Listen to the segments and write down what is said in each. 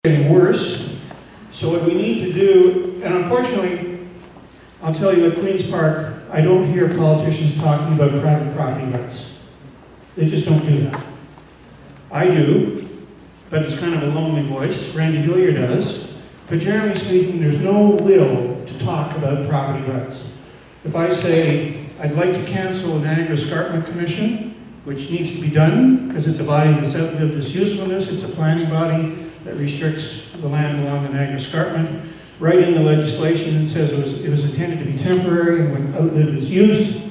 getting worse. So what we need to do, and unfortunately, I'll tell you at Queen's Park, I don't hear politicians talking about private property rights. They just don't do that. I do, but it's kind of a lonely voice. Randy Hillier does. But generally speaking, there's no will to talk about property rights. If I say, I'd like to cancel the Niagara Escarpment Commission, which needs to be done, because it's a body that's outlived its usefulness, it's a planning body that restricts the land along the Niagara Escarpment, right in the legislation it says it was intended to be temporary and when outlived its use,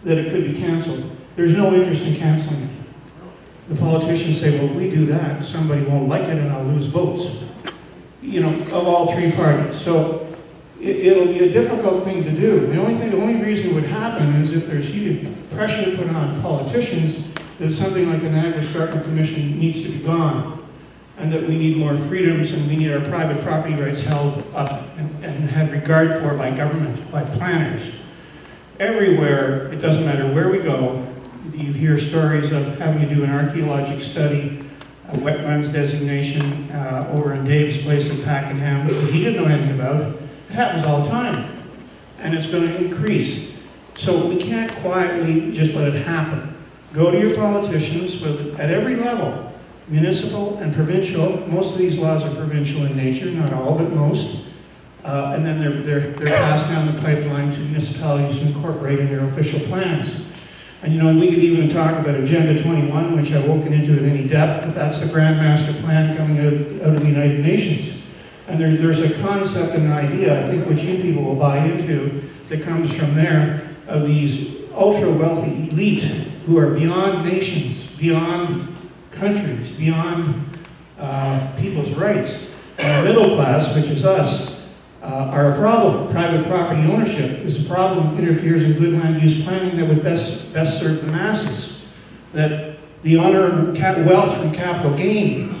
that it could be canceled. There's no interest in canceling it. The politicians say, well, if we do that, somebody won't like it and I'll lose votes. You know, of all three parties. So it'll be a difficult thing to do. The only reason it would happen is if there's heated pressure put on politicians that something like the Niagara Escarpment Commission needs to be gone, and that we need more freedoms and we need our private property rights held up and had regard for by government, by planners. Everywhere, it doesn't matter where we go, you hear stories of having to do an archaeologic study, a wetlands designation over in Dave's place in Pakenham that he didn't know anything about. It happens all the time, and it's going to increase. So we can't quietly just let it happen. Go to your politicians at every level, municipal and provincial. Most of these laws are provincial in nature, not all, but most. And then they're passed down the pipeline to municipalities to incorporate in their official plans. And you know, we could even talk about Agenda 21, which I won't get into in any depth, but that's the Grand Master Plan coming out of the United Nations. And there's a concept and an idea, I think, which you people will buy into, that comes from there, of these ultra-wealthy elite who are beyond nations, beyond countries, beyond people's rights. And the middle class, which is us, are a problem. Private property ownership is a problem, interferes in good land use planning that would best serve the masses. That the unearned wealth from capital gain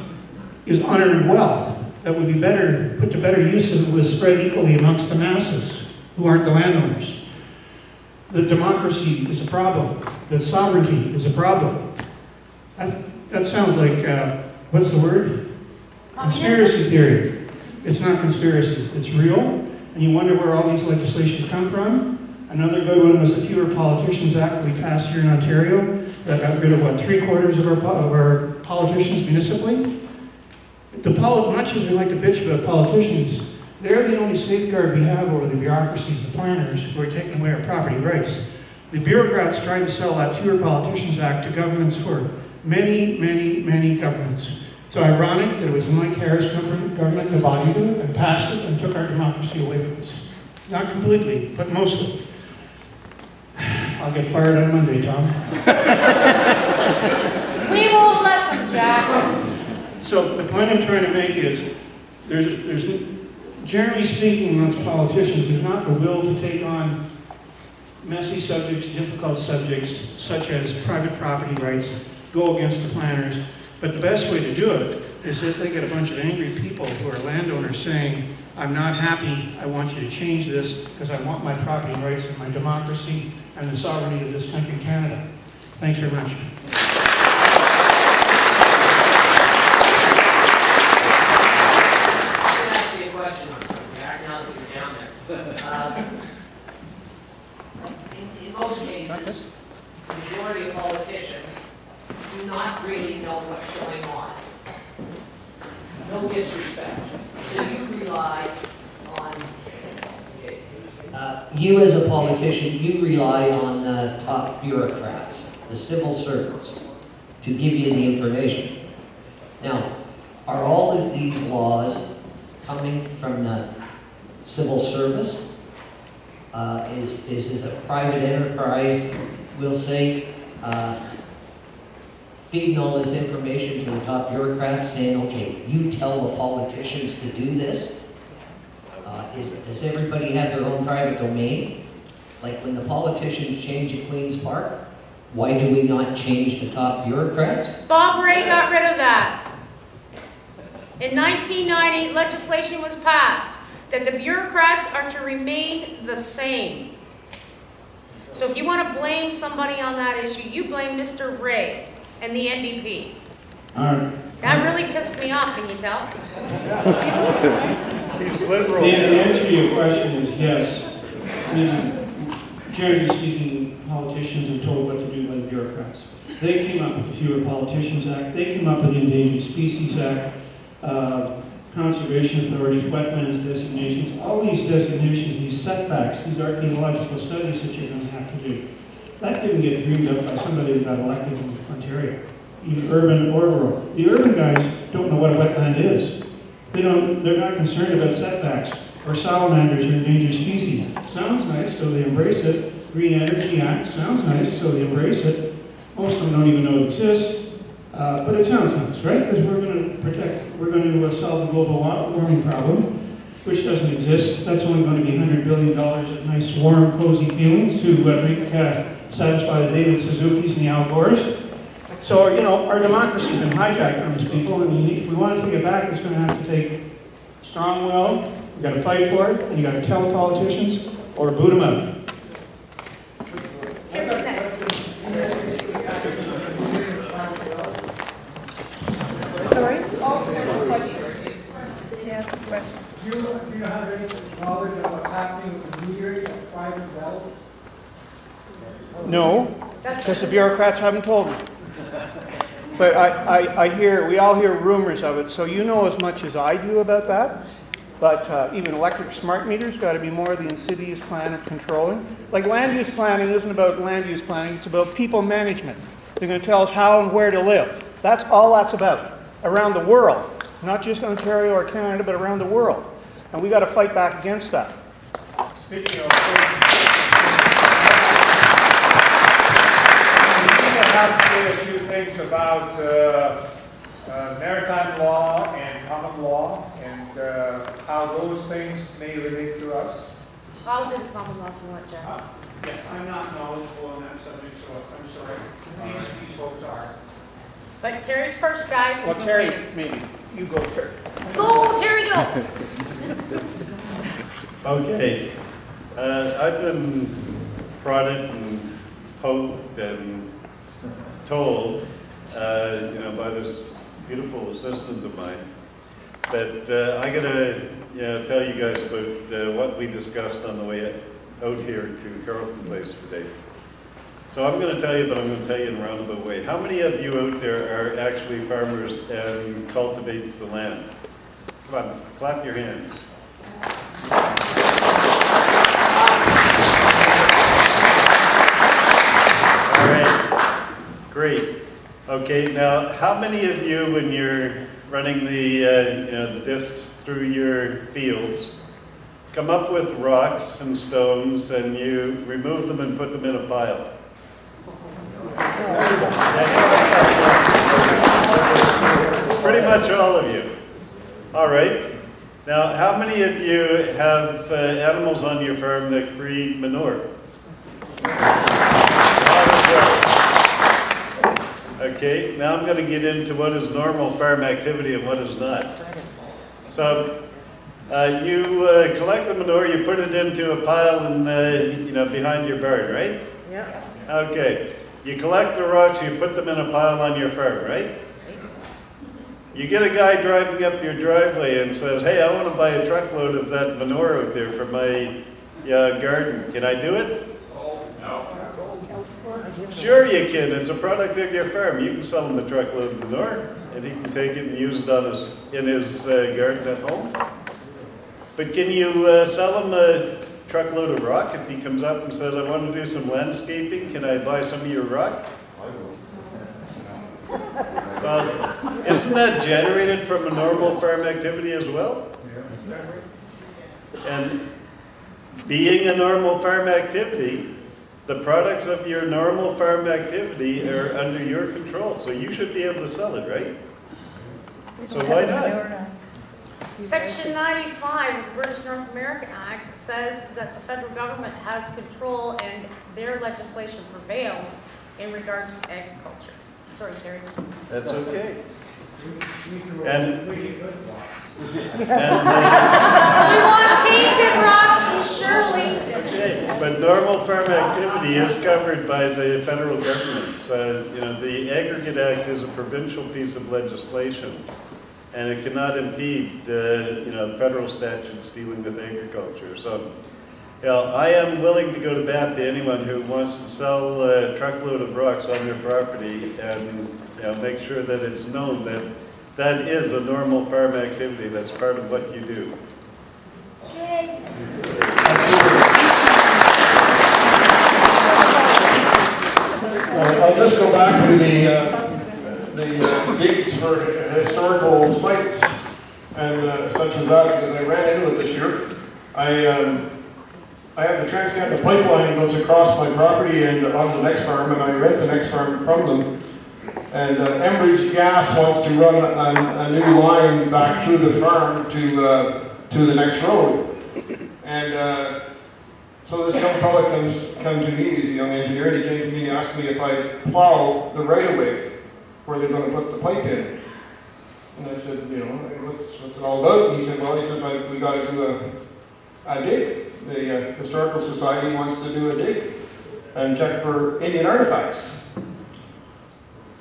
is unearned wealth that would be put to better use if it was spread equally amongst the masses who aren't the landowners. The democracy is a problem. The sovereignty is a problem. That sounds like, what's the word? Conspiracy theory. It's not conspiracy, it's real, and you wonder where all these legislations come from. Another good one was the Fewer Politicians Act we passed here in Ontario that got rid of, what, 3/4 of our politicians municipally? Much as we like to bitch about politicians, they're the only safeguard we have over the bureaucracies, the planners, who are taking away our property rights. The bureaucrats tried to sell that Fewer Politicians Act to governments for many, many, many governments. It's ironic that it was the Mike Harris government that bought into it and passed it and took our democracy away from us. Not completely, but mostly. I'll get fired on Monday, Tom. We won't let them, Jack. So the point I'm trying to make is, there's generally speaking amongst politicians, there's not the will to take on messy subjects, difficult subjects, such as private property rights, go against the planners. But the best way to do it is if they get a bunch of angry people who are landowners saying, I'm not happy, I want you to change this because I want my property rights and my democracy and the sovereignty of this country, Canada. Thanks very much. I'm going to ask you a question on something, Jack, now that you're down there. In most cases, the majority of politicians do not really know what's going on. No disrespect. So you rely on, you as a politician, you rely on the top bureaucrats, the civil servants, to give you the information. Now, are all of these laws coming from the civil service? Is it a private enterprise, we'll say, feeding all this information to the top bureaucrats saying, okay, you tell the politicians to do this? Does everybody have their own private domain? Like when the politicians change at Queen's Park, why do we not change the top bureaucrats? Bob Ray got rid of that. In 1990, legislation was passed that the bureaucrats are to remain the same. So if you want to blame somebody on that issue, you blame Mr. Ray and the NDP. All right. That really pissed me off, can you tell? He's liberal. The answer to your question is yes. Generally speaking, politicians are told what to do by the bureaucrats. They came up with the Fewer Politicians Act. They came up with the Endangered Species Act, conservation authorities, wetlands designations, all these designations, these setbacks, these archaeological studies that you're going to have to do. That didn't get dreamed up by somebody who got elected in Ontario, either urban or rural. The urban guys don't know what a wetland is. They're not concerned about setbacks or salamanders or endangered species. Sounds nice, so they embrace it. Green Energy Act sounds nice, so they embrace it. Most of them don't even know it exists. But it sounds nice, right? Because we're going to solve the global warming problem, which doesn't exist. That's only going to be $100 billion of nice, warm, cozy feelings to satisfy the David Suzuki's and the Al Gores. So, our democracy's been hijacked from these people, and if we want to take it back, it's going to have to take strong will. You've got to fight for it, and you've got to tell the politicians, or boot them out. Sorry? Yes, question. Do you have any knowledge of what's happening with the metering of private wells? No, because the bureaucrats haven't told me. But we all hear rumors of it, so you know as much as I do about that. But even electric smart meters got to be more the insidious plan of controlling. Like land use planning isn't about land use planning, it's about people management. They're going to tell us how and where to live. That's all that's about, around the world. Not just Ontario or Canada, but around the world. And we got to fight back against that. Speaking of which, perhaps say a few things about maritime law and common law and how those things may relate to us. I'll do the common law if you want, Jeff. Yeah, I'm not knowledgeable on that subject, so I'm sorry. These folks are. But Terry's first, guys. Well, Terry, maybe. You go, Terry. Go, Terry, go! Okay. I've been prodded and poked and told, by this beautiful assistant of mine, that I gotta tell you guys about what we discussed on the way out here to Carleton Place today. So I'm going to tell you, but I'm going to tell you in a roundabout way. How many of you out there are actually farmers and cultivate the land? Come on, clap your hands. All right, great. Okay, now how many of you, when you're running the discs through your fields, come up with rocks and stones and you remove them and put them in a pile? Pretty much all of you. All right. Now, how many of you have animals on your farm that breed manure? Okay, now I'm going to get into what is normal farm activity and what is not. So, you collect the manure, you put it into a pile in behind your barn, right? Yeah. Okay. You collect the rocks, you put them in a pile on your farm, right? You get a guy driving up your driveway and says, hey, I want to buy a truckload of that manure out there for my garden. Can I do it? No. Sure you can. It's a product of your farm. You can sell him a truckload of manure, and he can take it and use it in his garden at home. But can you sell him a truckload of rock if he comes up and says, I want to do some landscaping, can I buy some of your rock? Well, isn't that generated from a normal farm activity as well? And being a normal farm activity, the products of your normal farm activity are under your control, so you should be able to sell it, right? So why not? Section 95 of the British North America Act says that the federal government has control and their legislation prevails in regards to agriculture. Sorry, Terry. That's okay. And We want painted rocks from Shirley. Okay, But normal farm activity is covered by the federal government. So, you know, the Aggregate Act is a provincial piece of legislation, and it cannot impede, you know, federal statutes dealing with agriculture. So, you know, I am willing to go to bat to anyone who wants to sell a truckload of rocks on their property and, you know, make sure that it's known that that is a normal farm activity. That's part of what you do. I'll just go back to the dates for historical sites and such as that, because I ran into it this year. I have the Trans-Canada pipeline that goes across my property and on the next farm, and I rent the next farm from them. And Enbridge Gas wants to run a new line back through the farm to the next road. And so this young fellow come to me, he's a young engineer, and he came to me and asked me if I plow the right-of-way where they're going to put the pipe in. And I said, you know, what's it all about? And he said, well, we got to do a dig. The Historical Society wants to do a dig and check for Indian artifacts.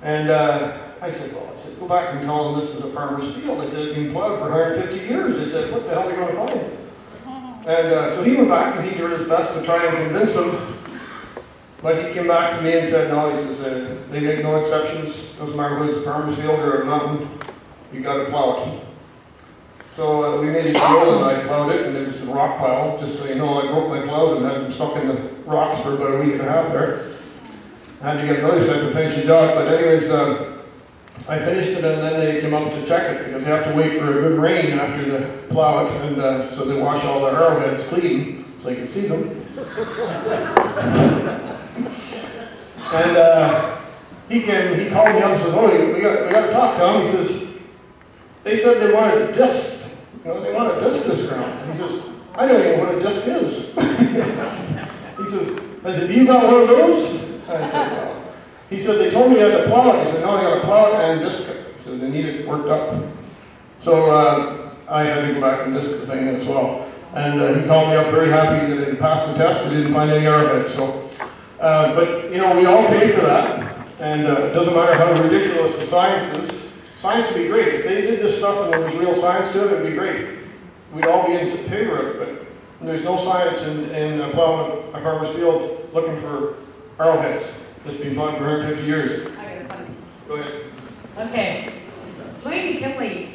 And I said, go back and tell them this is a farmer's field. I said, it's been plowed for 150 years. I said, what the hell are they going to find? And so he went back and he did his best to try and convince them. But he came back to me and said, no, he says, they make no exceptions. Doesn't matter whether it's a farmer's field or a mountain, you got to plow it. So we made a deal and I plowed it, and there was some rock piles. Just so you know, I broke my plows and had them stuck in the rocks for about a week and a half there. I had to get another set to finish the job, but anyways, I finished it, and then they came up to check it, because they have to wait for a good rain after they plow it, and so they wash all the arrowheads clean, so you can see them. And he called me up and says, oh, we got to talk, Tom. He says, they said they wanted a disc. You know, they want a disc this ground. He says, I don't even know what a disc is. I said, you got one of those? I said, no. He said, they told me I had to plow it. He said, no, you got to plow it and disc it. He said, they need it worked up. So I had to go back and disc the thing as well. And he called me up very happy that it had passed the test. They didn't find any arrowheads. So, but, you know, we all pay for that. And it doesn't matter how ridiculous the science is. Science would be great. If they did this stuff and there was real science to it, it would be great. We'd all be in favor of it. But there's no science in plowing a farmer's field looking for arrowheads. It's been plowed for 150 years. I got a funny. Go ahead. Okay. Dwayne Kinley,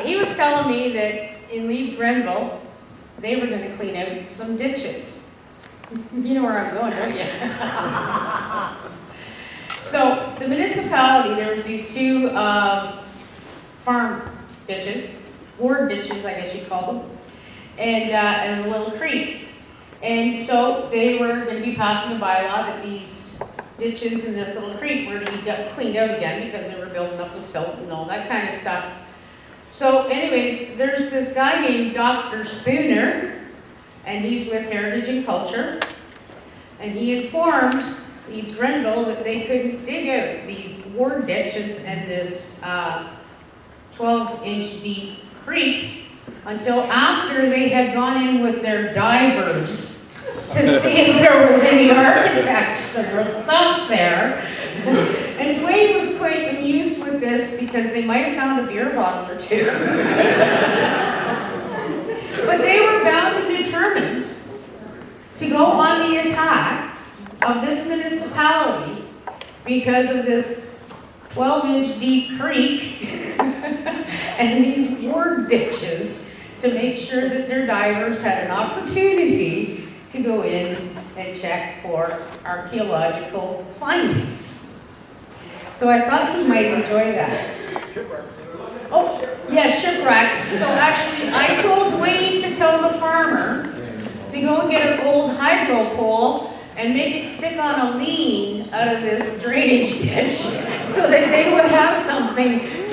he was telling me that in Leeds, Grenville, they were going to clean out some ditches. You know where I'm going, don't you? So the municipality, there was these two farm ditches, ward ditches, I guess you'd call them, and a little creek. And so they were going to be passing a bylaw that these ditches in this little creek were to be cleaned out again because they were building up with silt and all that kind of stuff. So anyways, there's this guy named Dr. Spooner, and he's with Heritage and Culture, and he informed Leeds Grenville that they couldn't dig out these ward ditches and this 12-inch deep creek until after they had gone in with their divers to see if there was any architectural stuff there. And Dwayne was quite amused with this because they might have found a beer bottle or two. But they were bound and determined to go on the attack of this municipality because of this 12-inch deep creek and these ward ditches to make sure that their divers had an opportunity to go in and check for archaeological findings. So I thought you might enjoy that. Oh, yes, shipwrecks. So actually, I told Dwayne to tell the farmer to go and get an old hydro pole and make it stick on a lean out of this drainage ditch so that they would have something